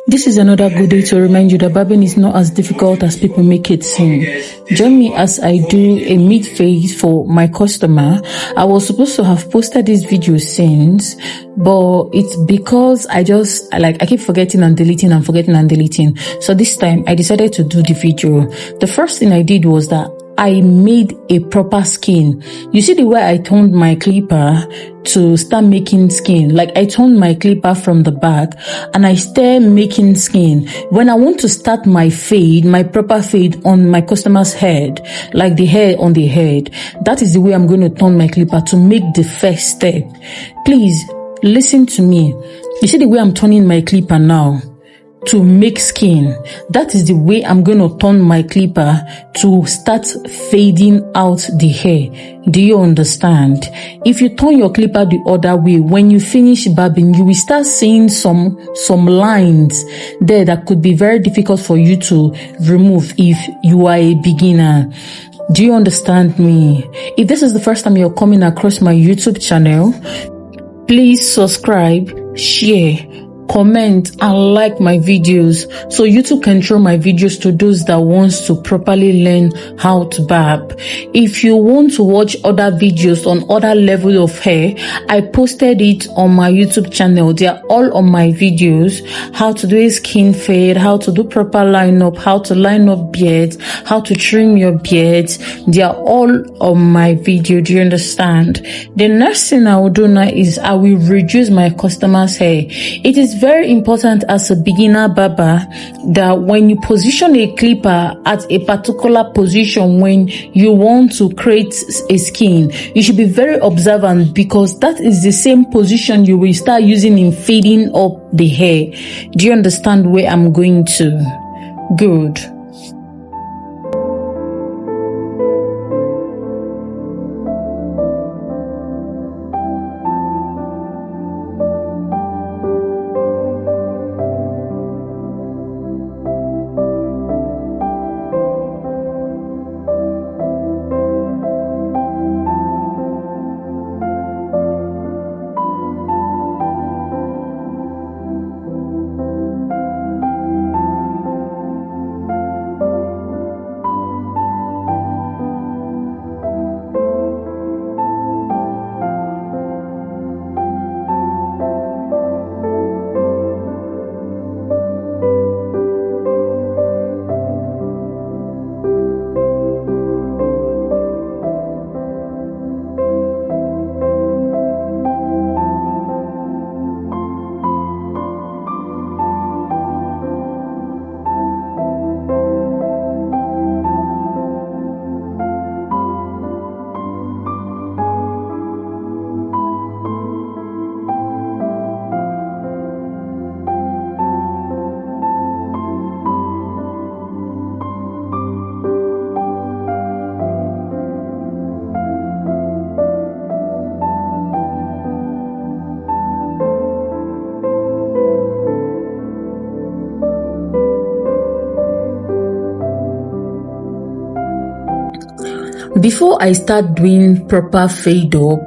This is another good day to remind you that barbing is not as difficult as people make it seem. Join me as I do a mid-fade for my customer. I was supposed to have posted this video since, but it's because I keep forgetting and deleting. So this time I decided to do the video. The first thing I did was that I made a proper skin. You see the way I turned my clipper to start making skin? Like I turned my clipper from the back and I started making skin. When I want to start my fade, my proper fade on my customer's head, like the hair on the head, that is the way I'm going to turn my clipper to make the first step. Please listen to me. You see the way I'm turning my clipper now? To make skin, that is the way I'm going to turn my clipper to start fading out the hair. Do you understand? If you turn your clipper the other way, when you finish barbing, you will start seeing some lines there that could be very difficult for you to remove if you are a beginner. Do you understand me? If this is the first time you're coming across my YouTube channel, please subscribe, share, comment and like my videos so YouTube can show my videos to those that wants to properly learn how to barb. If you want to watch other videos on other level of hair, I posted it on my YouTube channel. They are all on my videos. How to do a skin fade, how to do proper lineup, how to line up beards, how to trim your beards. They are all on my video. Do you understand? The next thing I will do now is I will reduce my customer's hair. It is very important as a beginner barber that when you position a clipper at a particular position when you want to create a skin, you should be very observant because that is the same position you will start using in fading up the hair. Do you understand where I'm going to? Good. Before I start doing proper fade up,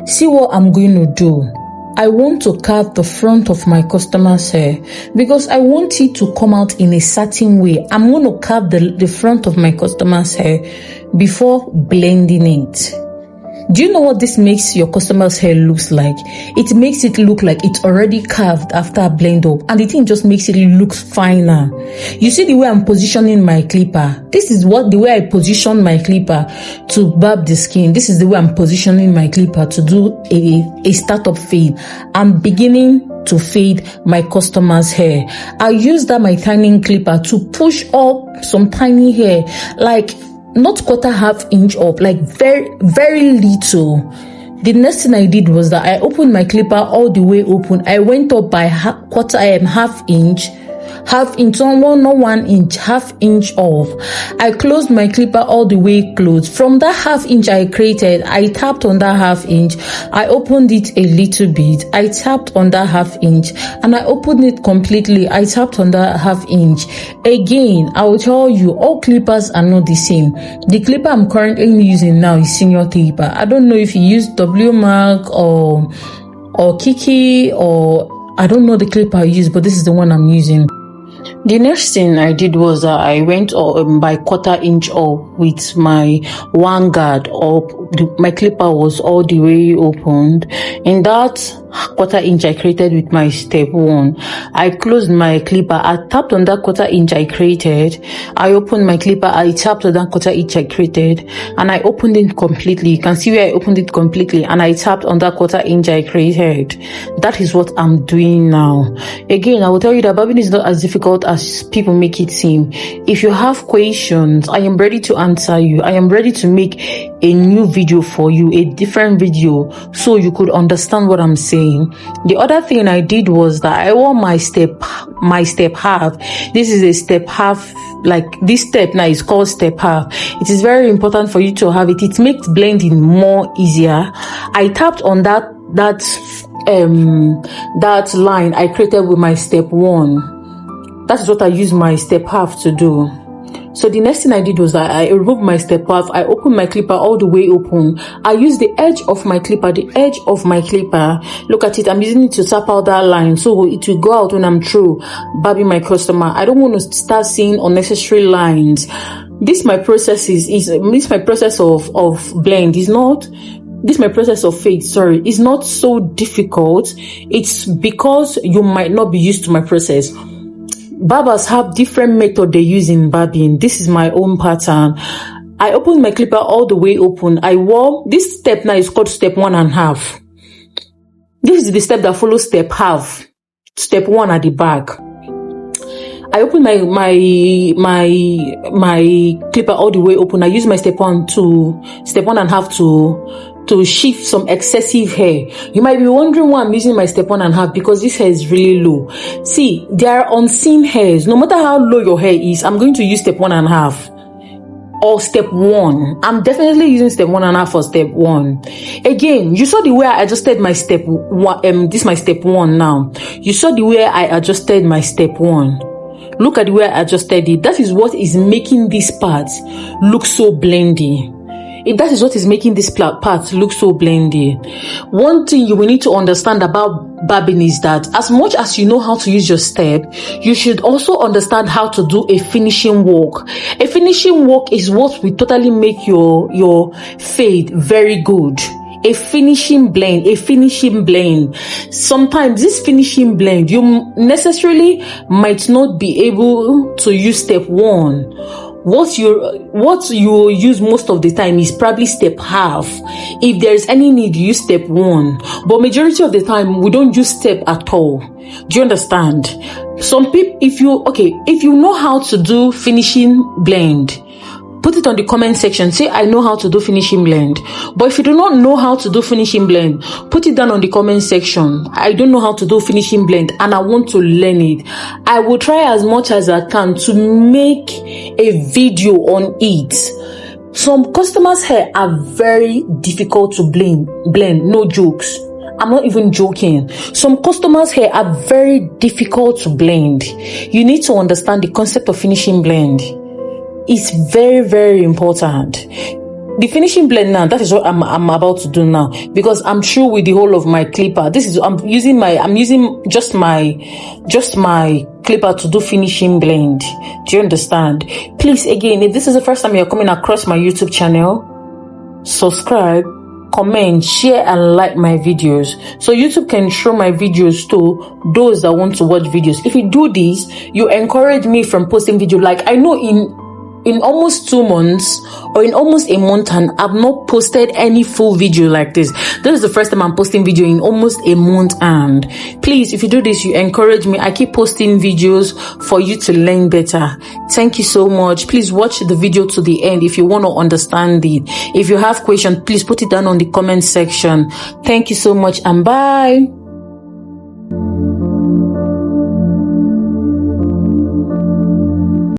see what I'm going to do. I want to carve the front of my customer's hair because I want it to come out in a certain way. I'm going to carve the front of my customer's hair before blending it. Do you know what this makes your customer's hair looks like? It makes it look like it's already carved after a blend up, and the thing just makes it look finer. You see the way I'm positioning my clipper? This is the way I position my clipper to barb the skin. This is the way I'm positioning my clipper to do a startup fade. I'm beginning to fade my customer's hair. I use my tiny clipper to push up some tiny hair, like not half inch up, like very, very little. The next thing I did was that I opened my clipper all the way open. I went up by half inch, half inch on one inch, half inch off. I closed my clipper all the way closed. From that half inch I created, I tapped on that half inch. I opened it a little bit. I tapped on that half inch and I opened it completely. I tapped on that half inch. Again, I will tell you, all clippers are not the same. The clipper I'm currently using now is senior clipper. I don't know if you use W Mark or Kiki, or I don't know the clipper I use, but this is the one I'm using. The next thing I did was I went by 1/4 inch up with my one guard up. My clipper was all the way opened. In that 1/4 inch I created with my step 1, I closed my clipper. I tapped on that 1/4 inch I created. I opened my clipper. I tapped on that 1/4 inch I created, and I opened it completely. You can see where I opened it completely, and I tapped on that 1/4 inch I created. That is what I'm doing now. Again, I will tell you that barbing is not as difficult as people make it seem. If you have questions, I am ready to answer you. I am ready to make a new video for you, a different video, so you could understand what I'm saying. The other thing I did was that I wore my step half. This is a step half. Like this step now is called step half. It is very important for you to have it. It makes blending more easier. I tapped on that line I created with my step 1. That is what I use my step half to do. So the next thing I did was I removed my step half. I opened my clipper all the way open. I used the edge of my clipper. Look at it. I'm using it to tap out that line, so it will go out when I'm through barbing my customer. I don't want to start seeing unnecessary lines. This my process my process of blend is not. This my process of fade, is not so difficult. It's because you might not be used to my process. Barbers have different method they use in barbing. This is my own pattern. I opened my clipper all the way open. I wore this step now is called step 1.5. This is the step that follows step half. Step 1 at the back. I opened my clipper all the way open. I use my step 1.5 to shift some excessive hair. You might be wondering why I'm using my step 1.5, because this hair is really low. See, there are unseen hairs. No matter how low your hair is, I'm going to use step 1.5 or step 1. I'm definitely using step 1.5 for step 1. Again, you saw the way I adjusted my step 1. This is my step 1 now. You saw the way I adjusted my step 1. Look at the way I adjusted it. That is what is making this part look so blendy. That is what is making this part look so blendy. One thing you will need to understand about barbing is that as much as you know how to use your step, you should also understand how to do a finishing work. A finishing work is what will totally make your fade very good. A finishing blend. Sometimes this finishing blend, you necessarily might not be able to use step 1. What you use most of the time is probably step half. If there is any need, you use step 1. But majority of the time, we don't use step at all. Do you understand? Some people, if you know how to do finishing blend, put it on the comment section. Say, I know how to do finishing blend. But if you do not know how to do finishing blend, put it down on the comment section. I don't know how to do finishing blend and I want to learn it. I will try as much as I can to make a video on it. Some customers' hair are very difficult to blend. No jokes. I'm not even joking. Some customers' hair are very difficult to blend. You need to understand the concept of finishing blend. It's very, very important. The finishing blend now, that is what I'm about to do now, because I'm through with the whole of my clipper. I'm using just my clipper to do finishing blend. Do you understand? Please, again, if this is the first time you're coming across my YouTube channel, subscribe, comment, share and like my videos so YouTube can show my videos to those that want to watch videos. If you do this, you encourage me from posting video. Like, I know in almost 2 months or in almost a month and I've not posted any full video like this. This is the first time I'm posting video in almost a month, and please, if you do this, you encourage me. I keep posting videos for you to learn better. Thank you so much. Please watch the video to the end if you want to understand it. If you have questions, please put it down on the comment section. Thank you so much and bye.